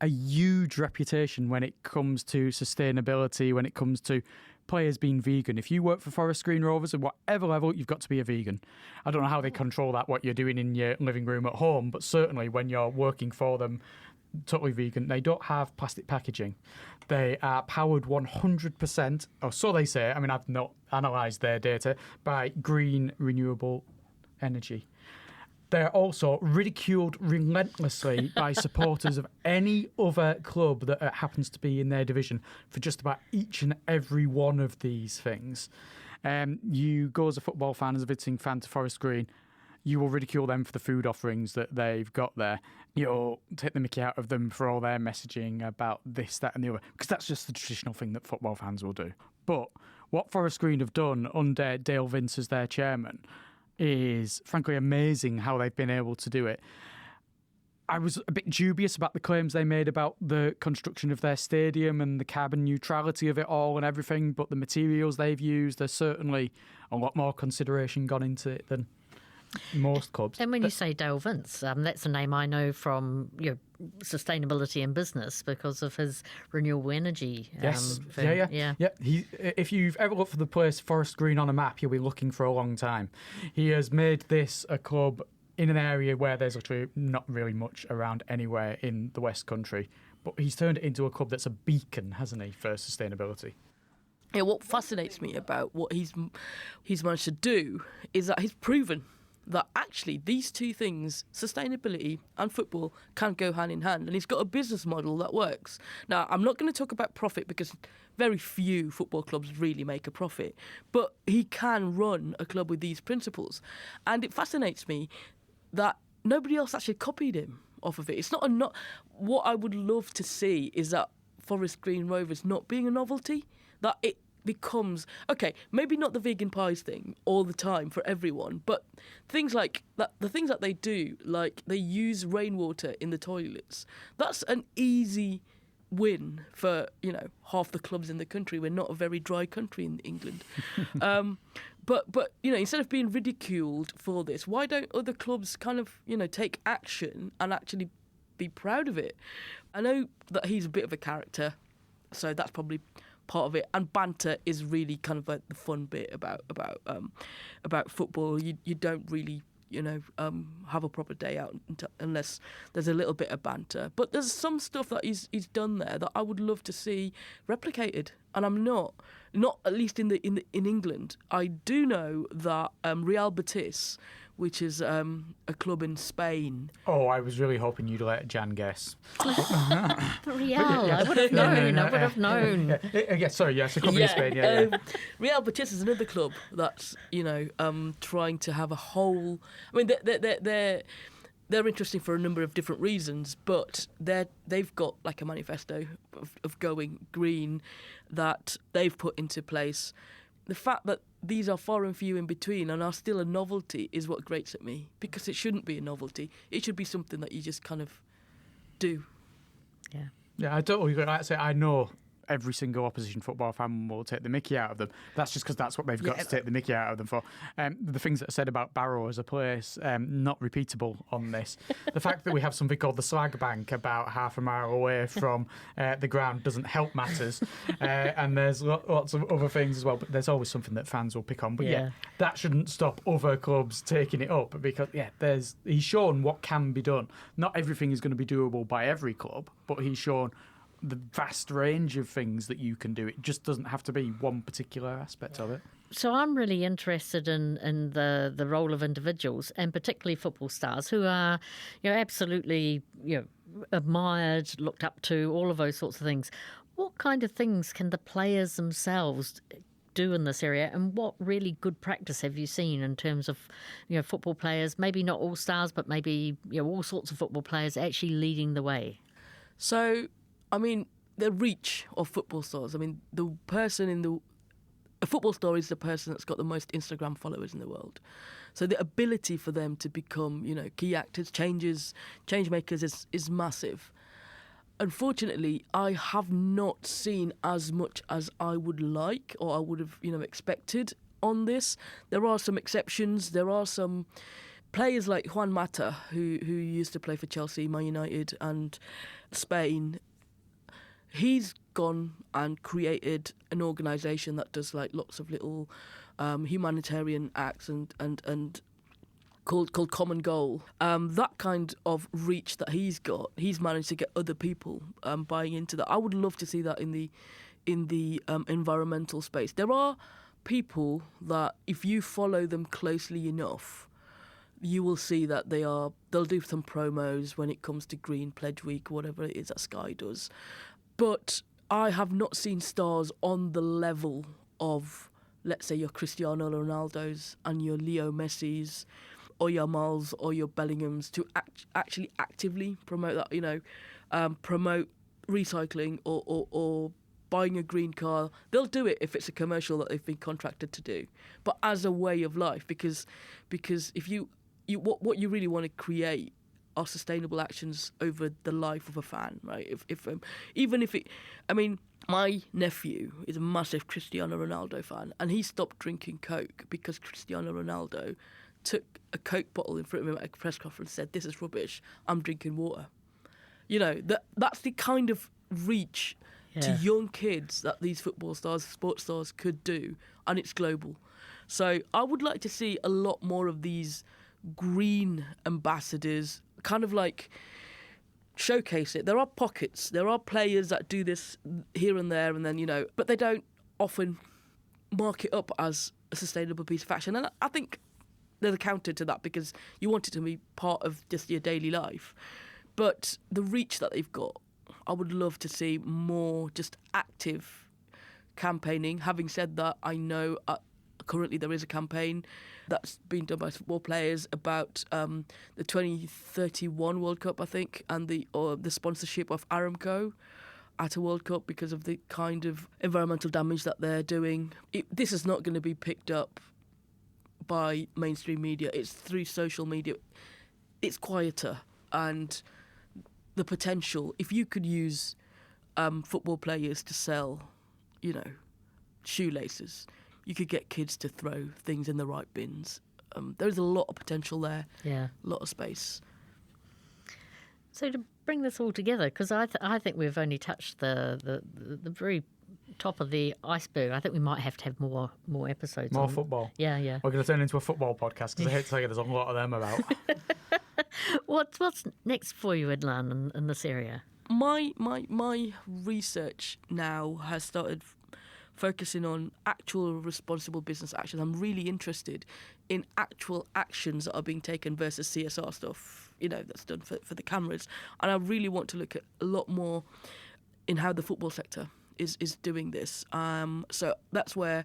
a huge reputation when it comes to sustainability, when it comes to players being vegan. If you work for Forest Green Rovers at whatever level, you've got to be a vegan. I don't know how they control that, what you're doing in your living room at home, but certainly when you're working for them, totally vegan. They don't have plastic packaging. They are powered 100%, or so they say, I mean, I've not analysed their data, by green renewable energy. They're also ridiculed relentlessly by supporters of any other club that happens to be in their division for just about each and every one of these things. You go as a football fan, as a visiting fan to Forest Green, you will ridicule them for the food offerings that they've got there. You'll take the mickey out of them for all their messaging about this, that and the other, because that's just the traditional thing that football fans will do. But what Forest Green have done under Dale Vince as their chairman is frankly amazing how they've been able to do it. I was a bit dubious about the claims they made about the construction of their stadium and the carbon neutrality of it all and everything, but the materials they've used, there's certainly a lot more consideration gone into it than most clubs. And when you say Dale Vince, that's a name I know from sustainability in business because of his renewable energy. Yes, firm. yeah. If you've ever looked for the place Forest Green on a map, you'll be looking for a long time. He has made this a club in an area where there's literally not really much around anywhere in the West Country, but he's turned it into a club that's a beacon, hasn't he, for sustainability? Yeah, what fascinates me about what he's managed to do is that he's proven that actually these two things, sustainability and football, can go hand in hand. And he's got a business model that works. Now, I'm not going to talk about profit because very few football clubs really make a profit. But he can run a club with these principles. And it fascinates me that nobody else actually copied him off of it. It's not what I would love to see is that Forest Green Rovers not being a novelty, that it becomes, okay, maybe not the vegan pies thing all the time for everyone, but things like that, the things that they do, like they use rainwater in the toilets, that's an easy win for, half the clubs in the country. We're not a very dry country in England. But instead of being ridiculed for this, why don't other clubs kind of, take action and actually be proud of it? I know that he's a bit of a character, so that's probably part of it, and banter is really kind of like the fun bit about football. You don't really have a proper day out unless there's a little bit of banter. But there's some stuff that he's done there that I would love to see replicated, and I'm not at least in England. I do know that Real Betis, which is a club in Spain. Oh, I was really hoping you'd let Jan guess. Real, I would have known. I would have known. It's a club in Spain. Yeah. Real Betis is another club that's trying to have a whole. I mean, they're interesting for a number of different reasons, but they've got like a manifesto of going green that they've put into place. The fact that these are far and few in between and are still a novelty is what grates at me, because it shouldn't be a novelty. It should be something that you just kind of do. Yeah, I totally agree. Like I say, I know every single opposition football fan will take the mickey out of them. That's just because that's what they've got to take the mickey out of them for. The things that are said about Barrow as a place, not repeatable on this. The fact that we have something called the Slag Bank about half a mile away from the ground doesn't help matters. And there's lots of other things as well, but there's always something that fans will pick on. But that shouldn't stop other clubs taking it up, because he's shown what can be done. Not everything is going to be doable by every club, but he's shown the vast range of things that you can do. It just doesn't have to be one particular aspect of it. So I'm really interested in the role of individuals, and particularly football stars who are, absolutely, admired, looked up to, all of those sorts of things. What kind of things can the players themselves do in this area, and what really good practice have you seen in terms of, football players, maybe not all stars, but maybe, all sorts of football players actually leading the way? So, I mean, the reach of football stars. I mean, a football star is the person that's got the most Instagram followers in the world. So the ability for them to become, key actors, change makers is massive. Unfortunately, I have not seen as much as I would like or I would have, expected on this. There are some exceptions. There are some players like Juan Mata, who used to play for Chelsea, Man United and Spain. He's gone and created an organisation that does like lots of little humanitarian acts and called Common Goal. That kind of reach that he's got, he's managed to get other people buying into that. I would love to see that in the environmental space. There are people that if you follow them closely enough, you will see that they'll do some promos when it comes to Green Pledge Week, whatever it is that Sky does. But I have not seen stars on the level of, let's say, your Cristiano Ronaldos and your Leo Messis or your Mals or your Bellinghams to actually actively promote that, promote recycling or buying a green car. They'll do it if it's a commercial that they've been contracted to do, but as a way of life, because if you what you really want to create are sustainable actions over the life of a fan, right? My nephew is a massive Cristiano Ronaldo fan, and he stopped drinking Coke because Cristiano Ronaldo took a Coke bottle in front of him at a press conference and said, "This is rubbish, I'm drinking water." That's the kind of reach to young kids that these football stars, sports stars could do, and it's global. So I would like to see a lot more of these green ambassadors kind of like showcase it. There are pockets, there are players that do this here and there, and then, but they don't often mark it up as a sustainable piece of action. And I think there's a counter to that because you want it to be part of just your daily life. But the reach that they've got, I would love to see more just active campaigning. Having said that, I know currently there is a campaign that's been done by football players about the 2031 World Cup, I think, and the sponsorship of Aramco at a World Cup because of the kind of environmental damage that they're doing. This is not going to be picked up by mainstream media. It's through social media. It's quieter, and the potential, if you could use football players to sell, shoelaces, you could get kids to throw things in the right bins. There's a lot of potential there. Yeah. A lot of space. So to bring this all together, because I think we've only touched the very top of the iceberg. I think we might have to have more episodes. More football. Yeah. We're going to turn into a football podcast because I hate to tell you there's a lot of them about. What's next for you, Idlan, in this area? My research now has started focusing on actual responsible business actions. I'm really interested in actual actions that are being taken versus CSR stuff, that's done for the cameras. And I really want to look at a lot more in how the football sector is doing this. So that's where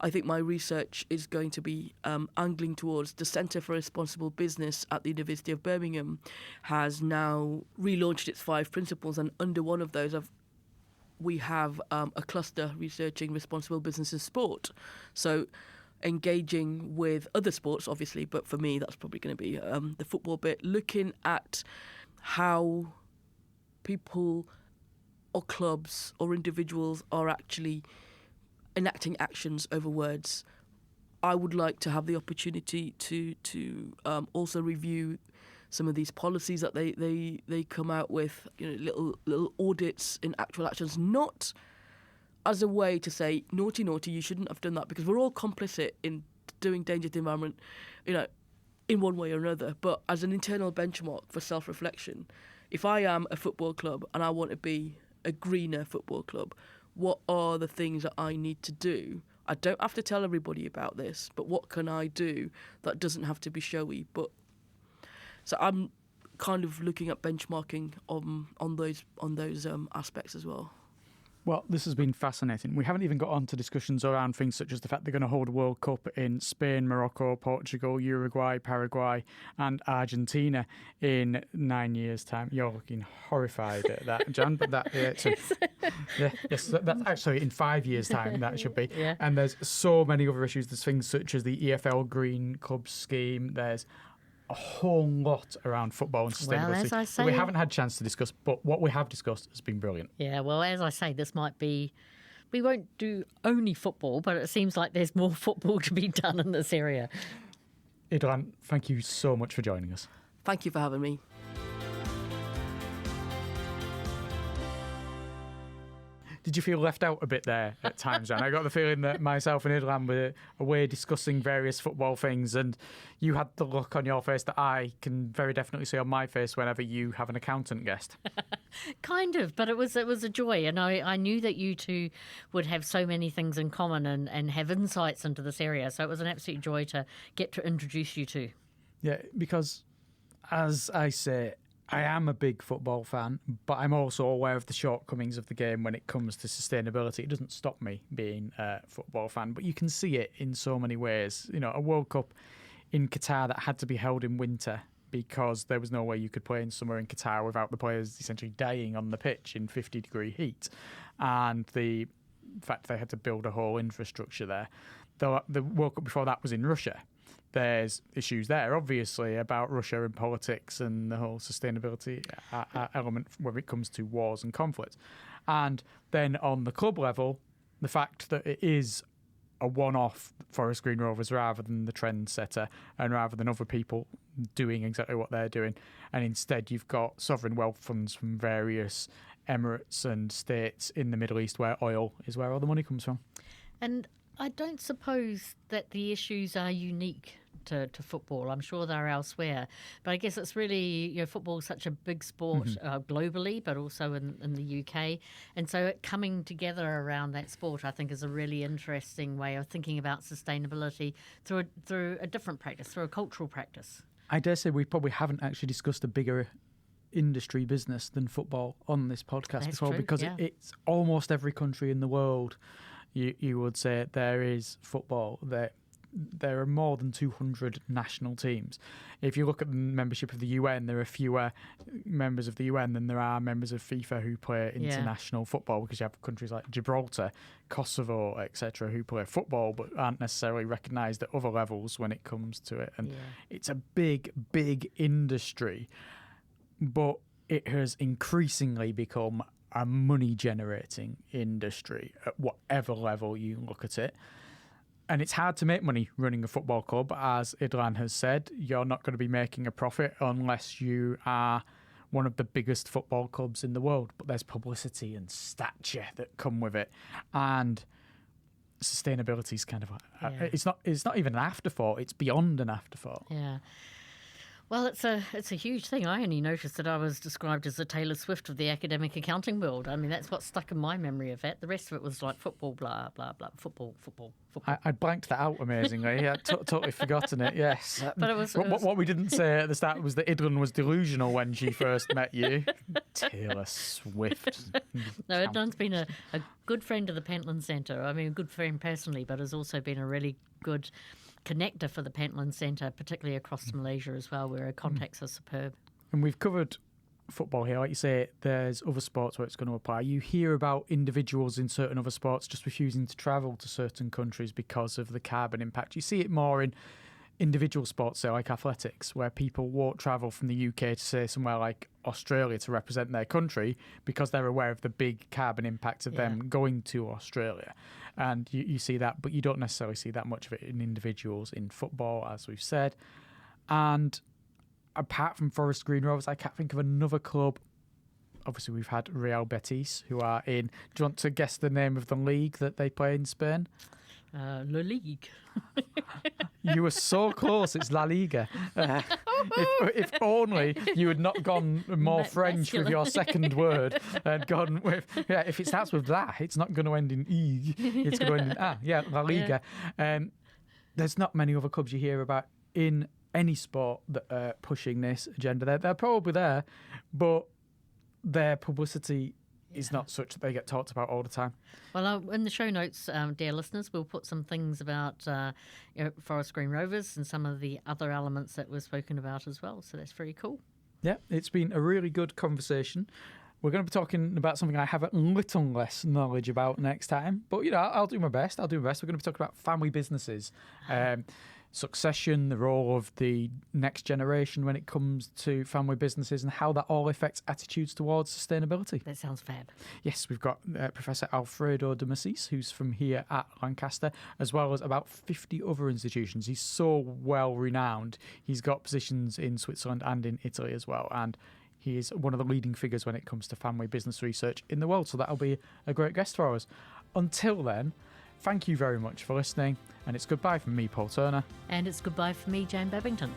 I think my research is going to be angling towards. The Centre for Responsible Business at the University of Birmingham has now relaunched its 5 principles, and under one of those we have a cluster researching responsible business in sport. So engaging with other sports, obviously, but for me, that's probably going to be the football bit, looking at how people or clubs or individuals are actually enacting actions over words. I would like to have the opportunity to also review some of these policies that they come out with, little audits in actual actions, not as a way to say, naughty, you shouldn't have done that, because we're all complicit in doing danger to the environment, in one way or another, but as an internal benchmark for self-reflection. If I am a football club and I want to be a greener football club, what are the things that I need to do? I don't have to tell everybody about this, but what can I do that doesn't have to be showy? So I'm kind of looking at benchmarking on those aspects as well. Well, this has been fascinating. We haven't even got on to discussions around things such as the fact they're going to hold a World Cup in Spain, Morocco, Portugal, Uruguay, Paraguay and Argentina in 9 years' time. You're looking horrified at that, Jan, but that's actually in 5 years' time, that should be. Yeah. And there's so many other issues. There's things such as the EFL Green Club scheme. There's a whole lot around football and sustainability Well, as I say, that we haven't had a chance to discuss, but what we have discussed has been brilliant. Yeah, well, as I say, this might be. We won't do only football, but it seems like there's more football to be done in this area. Idran, thank you so much for joining us. Thank you for having me. Did you feel left out a bit there at times, Jan? I got the feeling that myself and Idran were away discussing various football things, and you had the look on your face that I can very definitely see on my face whenever you have an accountant guest. Kind of, but it was a joy, and I knew that you two would have so many things in common and have insights into this area, so it was an absolute joy to get to introduce you two. Yeah, because as I say, I am a big football fan, but I'm also aware of the shortcomings of the game when it comes to sustainability. It doesn't stop me being a football fan, but you can see it in so many ways. You know, a World Cup in Qatar that had to be held in winter because there was no way you could play in summer in Qatar without the players essentially dying on the pitch in 50-degree heat. And the fact they had to build a whole infrastructure there. The World Cup before that was in Russia. There's issues there, obviously, about Russia and politics and the whole sustainability element when it comes to wars and conflicts. And then on the club level, the fact that it is a one-off Forest Green Rovers rather than the trendsetter and rather than other people doing exactly what they're doing. And instead, you've got sovereign wealth funds from various emirates and states in the Middle East where oil is where all the money comes from. And I don't suppose that the issues are unique to football. I'm sure they're elsewhere. But I guess it's really, football is such a big sport globally, but also in the UK. And so it coming together around that sport, I think, is a really interesting way of thinking about sustainability through a different practice, through a cultural practice. I dare say we probably haven't actually discussed a bigger industry business than football on this podcast That's before, true, because yeah. it's almost every country in the world. You would say there is football. There are more than 200 national teams. If you look at the membership of the UN, there are fewer members of the UN than there are members of FIFA who play international football, because you have countries like Gibraltar, Kosovo, etc., who play football but aren't necessarily recognised at other levels when it comes to it. And it's a big, big industry, but it has increasingly become a money-generating industry at whatever level you look at it. And it's hard to make money running a football club. As Idran has said, you're not going to be making a profit unless you are one of the biggest football clubs in the world. But there's publicity and stature that come with it. And sustainability is kind of it's not even an afterthought. It's beyond an afterthought. Yeah. Well, it's a huge thing. I only noticed that I was described as the Taylor Swift of the academic accounting world. I mean, that's what stuck in my memory of it. The rest of it was like football, blah, blah, blah, football. I blanked that out amazingly. I'd totally forgotten it, yes. But it was what we didn't say at the start was that Idran was delusional when she first met you. Taylor Swift. No, Idran's been a good friend of the Pentland Centre. I mean, a good friend personally, but has also been a really good connector for the Pentland Centre, particularly across to Malaysia as well, where her contacts are superb. And we've covered football here. Like you say, there's other sports where it's going to apply. You hear about individuals in certain other sports just refusing to travel to certain countries because of the carbon impact. You see it more in individual sports, say, like athletics, where people won't travel from the UK to, say, somewhere like Australia to represent their country because they're aware of the big carbon impact of them going to Australia. And you see that, but you don't necessarily see that much of it in individuals in football, as we've said. And apart from Forest Green Rovers, I can't think of another club. Obviously, we've had Real Betis, who are in... Do you want to guess the name of the league that they play in Spain? La Ligue. You were so close. It's La Liga. If only you had not gone more French with your second word and gone with, if it starts with that, it's not going to end in E. It's going to end in La Liga. There's not many other clubs you hear about in any sport that are pushing this agenda. They're probably there, but their publicity is not such that they get talked about all the time. Well, in the show notes, dear listeners, we'll put some things about Forest Green Rovers and some of the other elements that were spoken about as well. So that's very cool. Yeah, it's been a really good conversation. We're going to be talking about something I have a little less knowledge about next time. But, I'll do my best. We're going to be talking about family businesses, succession, the role of the next generation when it comes to family businesses and how that all affects attitudes towards sustainability. That sounds fab. Yes, we've got Professor Alfredo de Masis, who's from here at Lancaster, as well as about 50 other institutions. He's so well renowned. He's got positions in Switzerland and in Italy as well. And he is one of the leading figures when it comes to family business research in the world. So that'll be a great guest for us. Until then, thank you very much for listening. And it's goodbye from me, Paul Turner. And it's goodbye from me, Jane Babington.